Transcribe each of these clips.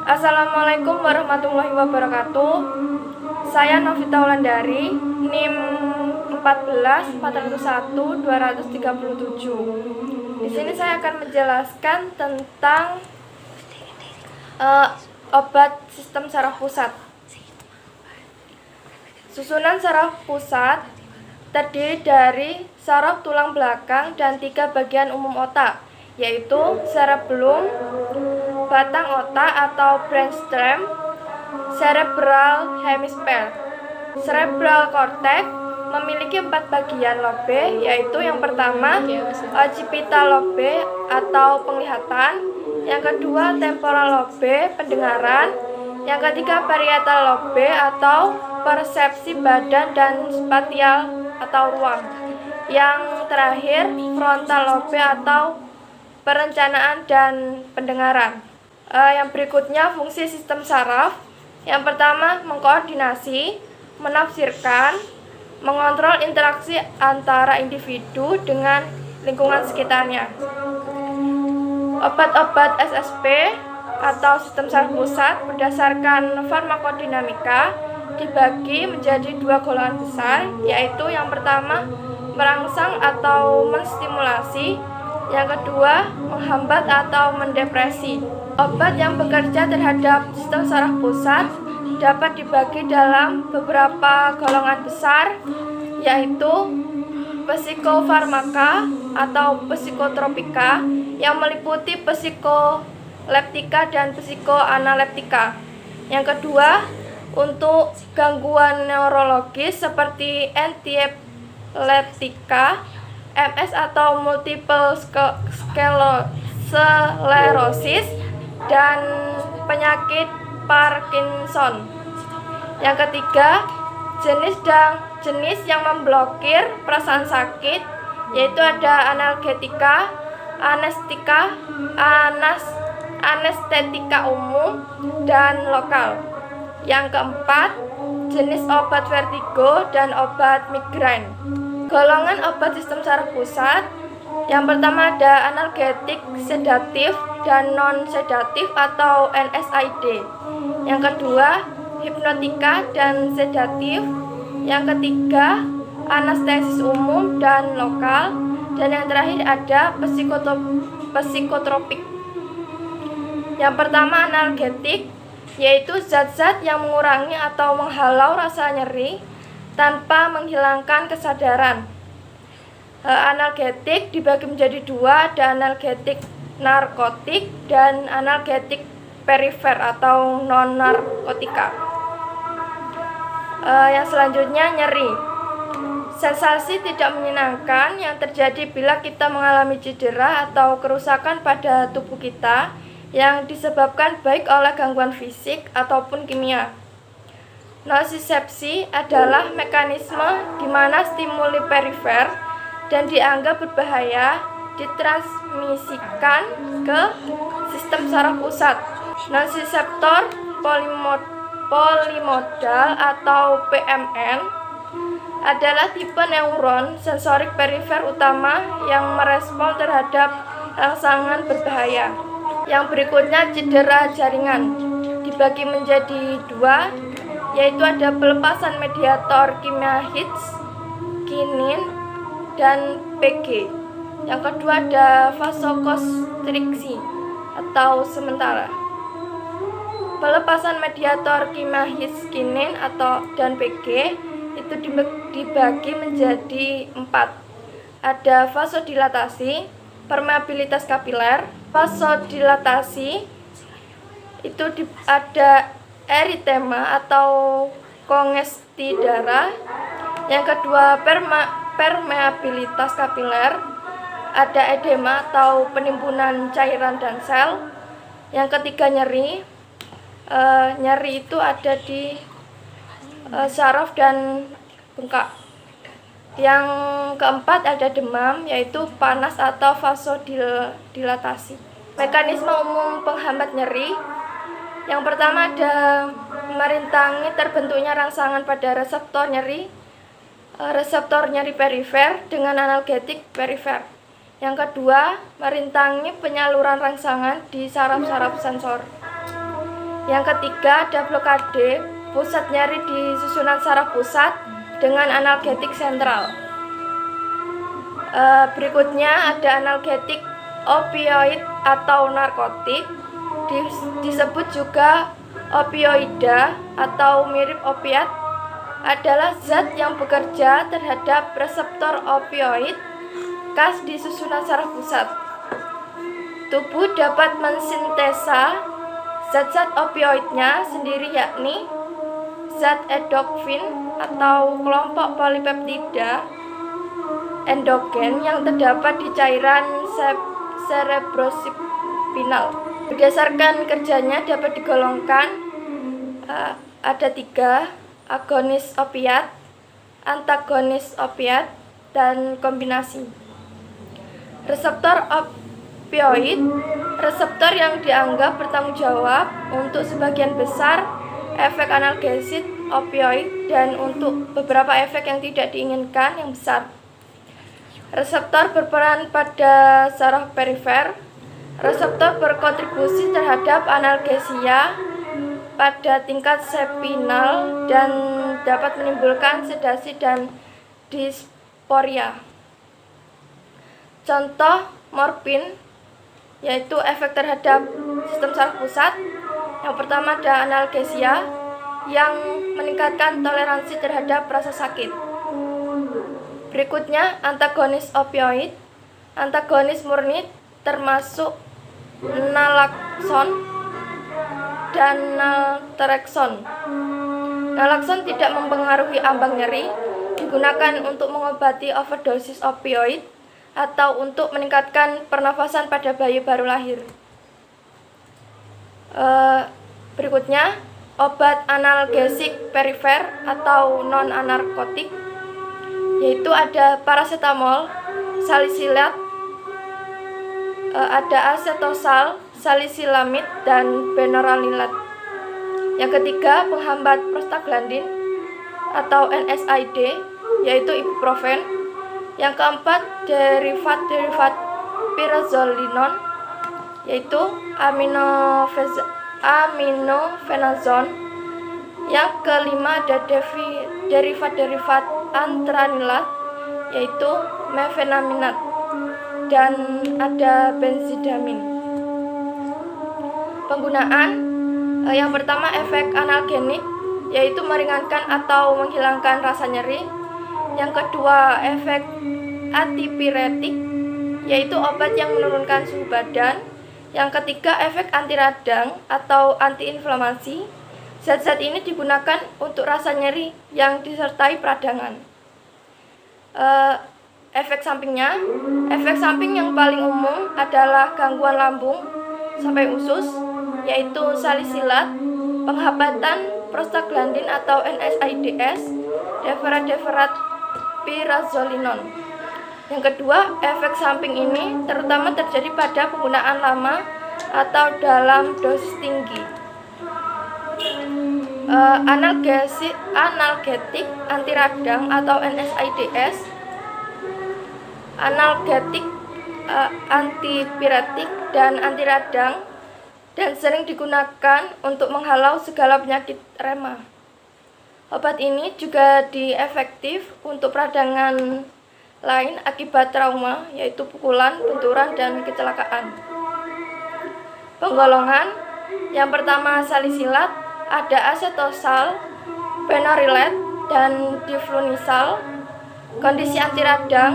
Assalamualaikum warahmatullahi wabarakatuh. Saya Novita Wulandari, NIM 14 401 237. Di sini saya akan menjelaskan tentang obat sistem saraf pusat. Susunan saraf pusat terdiri dari saraf tulang belakang dan 3 bagian umum otak, yaitu cerebellum, batang otak atau brainstem, cerebral hemisphere. Cerebral cortex memiliki 4 bagian lobe, yaitu yang pertama occipital lobe atau penglihatan, yang kedua temporal lobe pendengaran, yang ketiga parietal lobe atau persepsi badan dan spatial atau ruang, yang terakhir frontal lobe atau perencanaan dan pendengaran. Yang berikutnya fungsi sistem saraf. Yang pertama mengkoordinasi, menafsirkan, mengontrol interaksi antara individu dengan lingkungan sekitarnya. Obat-obat SSP atau sistem saraf pusat berdasarkan farmakodinamika dibagi menjadi 2 golongan besar, yaitu yang pertama merangsang atau menstimulasi, yang kedua menghambat atau mendepresi. Obat yang bekerja terhadap sistem saraf pusat dapat dibagi dalam beberapa golongan besar, yaitu psikofarmaka atau psikotropika yang meliputi psikoleptika dan psikoanaleptika. Yang kedua, untuk gangguan neurologis seperti antiepileptika, MS atau multiple sclerosis, dan penyakit Parkinson. Yang ketiga, jenis yang memblokir perasaan sakit, yaitu ada analgetika, anestetika umum, dan lokal. Yang keempat, jenis obat vertigo dan obat migrain. Golongan obat sistem saraf pusat. Yang pertama ada analgetik, sedatif, dan non-sedatif atau NSAID. Yang kedua, hipnotika dan sedatif. Yang ketiga, anestesis umum dan lokal. Dan yang terakhir ada psikotropik. Yang pertama analgetik, yaitu zat-zat yang mengurangi atau menghalau rasa nyeri tanpa menghilangkan kesadaran. Analgetik dibagi menjadi 2, ada analgetik narkotik dan analgetik perifer atau non-narkotika. Yang selanjutnya nyeri. Sensasi tidak menyenangkan yang terjadi bila kita mengalami cedera atau kerusakan pada tubuh kita yang disebabkan baik oleh gangguan fisik ataupun kimia. Nosisepsi adalah mekanisme di mana stimuli perifer dan dianggap berbahaya ditransmisikan ke sistem saraf pusat. Nosiseptor polimodal atau PMN adalah tipe neuron sensorik perifer utama yang merespon terhadap rangsangan berbahaya. Yang berikutnya cedera jaringan, dibagi menjadi 2, yaitu ada pelepasan mediator kimia His, kinin, dan PG. Yang kedua ada vasokonstriksi atau sementara. Pelepasan mediator kimia His, kinin, dan PG itu dibagi menjadi 4. Ada vasodilatasi, permeabilitas kapiler. Vasodilatasi itu ada eritema atau kongesti darah. Yang kedua permeabilitas kapiler, ada edema atau penimbunan cairan dan sel. Yang ketiga nyeri. Nyeri itu ada di saraf dan bengkak. Yang keempat ada demam, yaitu panas atau vasodilatasi. Mekanisme umum penghambat nyeri. Yang pertama ada merintangi terbentuknya rangsangan pada reseptor nyeri perifer dengan analgetik perifer. Yang kedua, merintangi penyaluran rangsangan di saraf-saraf sensor. Yang ketiga ada blokade pusat nyeri di susunan saraf pusat dengan analgetik sentral. Berikutnya ada analgetik opioid atau narkotik, disebut juga opioida atau mirip opiat, adalah zat yang bekerja terhadap reseptor opioid khas di susunan saraf pusat. Tubuh dapat mensintesa zat-zat opioidnya sendiri, yakni zat endorfin atau kelompok polipeptida endogen yang terdapat di cairan cerebrospinal. Berdasarkan kerjanya dapat digolongkan ada 3: agonis opiat, antagonis opiat, dan kombinasi. Reseptor opioid, reseptor yang dianggap bertanggung jawab untuk sebagian besar efek analgesit opioid dan untuk beberapa efek yang tidak diinginkan yang besar. Reseptor berperan pada saraf perifer. Reseptor berkontribusi terhadap analgesia pada tingkat sepinal dan dapat menimbulkan sedasi dan disporia. Contoh morfin yaitu efek terhadap sistem saraf pusat. Yang pertama ada analgesia yang meningkatkan toleransi terhadap rasa sakit. Berikutnya antagonis opioid. Antagonis murni termasuk naloxon dan naltrexon. Naloxon tidak mempengaruhi ambang nyeri, digunakan untuk mengobati overdosis opioid atau untuk meningkatkan pernafasan pada bayi baru lahir. Berikutnya obat analgesik perifer atau non-anarkotik, yaitu ada paracetamol, salisilat, ada acetosal, salisilamid, dan benorilat. Yang ketiga penghambat prostaglandin atau NSAID, yaitu ibuprofen. Yang keempat derivat-derivat pirazolinon, yaitu aminofenazon. Yang kelima ada derivat-derivat antranilat, yaitu mefenaminat, dan ada benzidamin. Penggunaan yang pertama efek analgenik, yaitu meringankan atau menghilangkan rasa nyeri. Yang kedua efek antipiretik, yaitu obat yang menurunkan suhu badan. Yang ketiga efek anti radang atau antiinflamasi. Zat-zat ini digunakan untuk rasa nyeri yang disertai peradangan. Efek sampingnya, efek samping yang paling umum adalah gangguan lambung sampai usus, yaitu salisilat, penghambatan prostaglandin atau NSAIDs, deferat pirazolinon. Yang kedua, efek samping ini terutama terjadi pada penggunaan lama atau dalam dosis tinggi. Analgetik anti radang atau NSAIDs, analgetik antipiretik dan anti radang, dan sering digunakan untuk menghalau segala penyakit rema. Obat ini juga efektif untuk peradangan lain akibat trauma, yaitu pukulan, benturan, dan kecelakaan. Penggolongan yang pertama salisilat, ada acetosal, benorilat, dan diflunisal. Kondisi anti radang,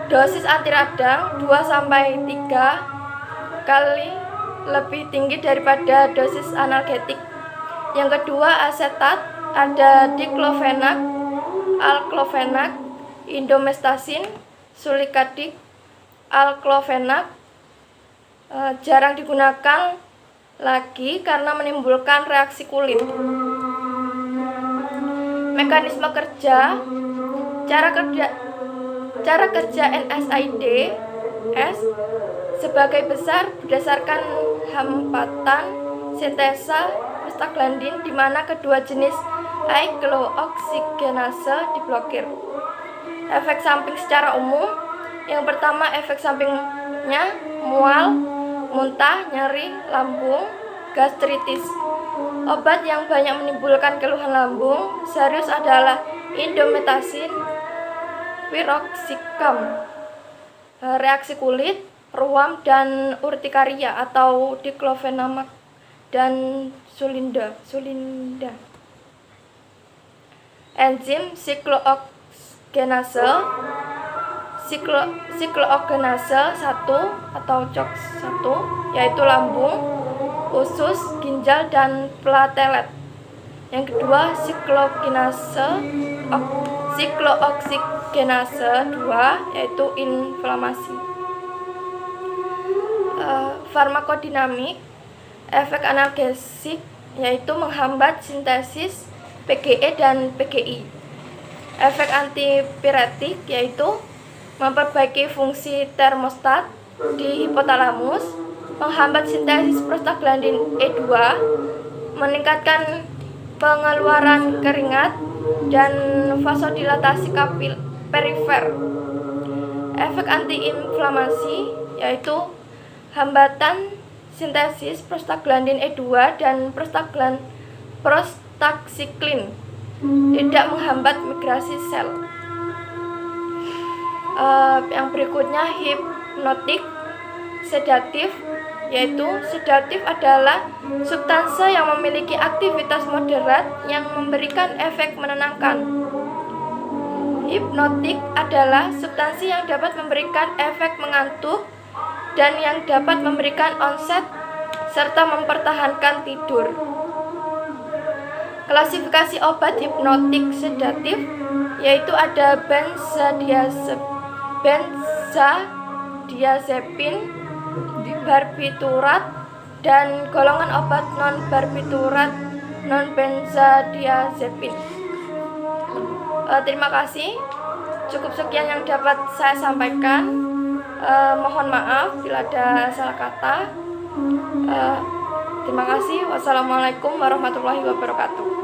dosis anti radang 2-3 kali lebih tinggi daripada dosis analgetik. Yang kedua asetat, ada diklofenak, alklofenak, indomestasin, sulikadik, alklofenak. Jarang digunakan lagi karena menimbulkan reaksi kulit. Mekanisme kerja, cara kerja NSAIDs sebagai besar berdasarkan hambatan sintesa prostaglandin, di mana kedua jenis aiglo-oksigenase diblokir. Efek samping secara umum, yang pertama efek sampingnya mual, muntah, nyeri lambung, gastritis. Obat yang banyak menimbulkan keluhan lambung serius adalah indomethacin, piroxicam, reaksi kulit, ruam, dan urtikaria atau diclofenac dan sulinda. Enzim siklookgenase 1 atau COX-1 yaitu lambung, usus, ginjal, dan platelet. Yang kedua, siklooksigenase 2 yaitu inflamasi. Farmakodinamik, efek analgesik yaitu menghambat sintesis PGE dan PGI. Efek antipiretik yaitu memperbaiki fungsi termostat di hipotalamus, menghambat sintesis prostaglandin E2, meningkatkan pengeluaran keringat, dan vasodilatasi perifer. Efek antiinflamasi yaitu hambatan sintesis prostaglandin E2 dan prostacyclin, tidak menghambat migrasi sel. Yang berikutnya hipnotik, sedatif, yaitu sedatif adalah substansi yang memiliki aktivitas moderat yang memberikan efek menenangkan. Hipnotik adalah substansi yang dapat memberikan efek mengantuk dan yang dapat memberikan onset serta mempertahankan tidur. Klasifikasi obat hipnotik sedatif yaitu ada benzodiazepin, barbiturat, dan golongan obat non-barbiturat non-benzodiazepin. Terima kasih. Cukup sekian yang dapat saya sampaikan. Mohon maaf bila ada salah kata. Terima kasih. Wassalamualaikum warahmatullahi wabarakatuh.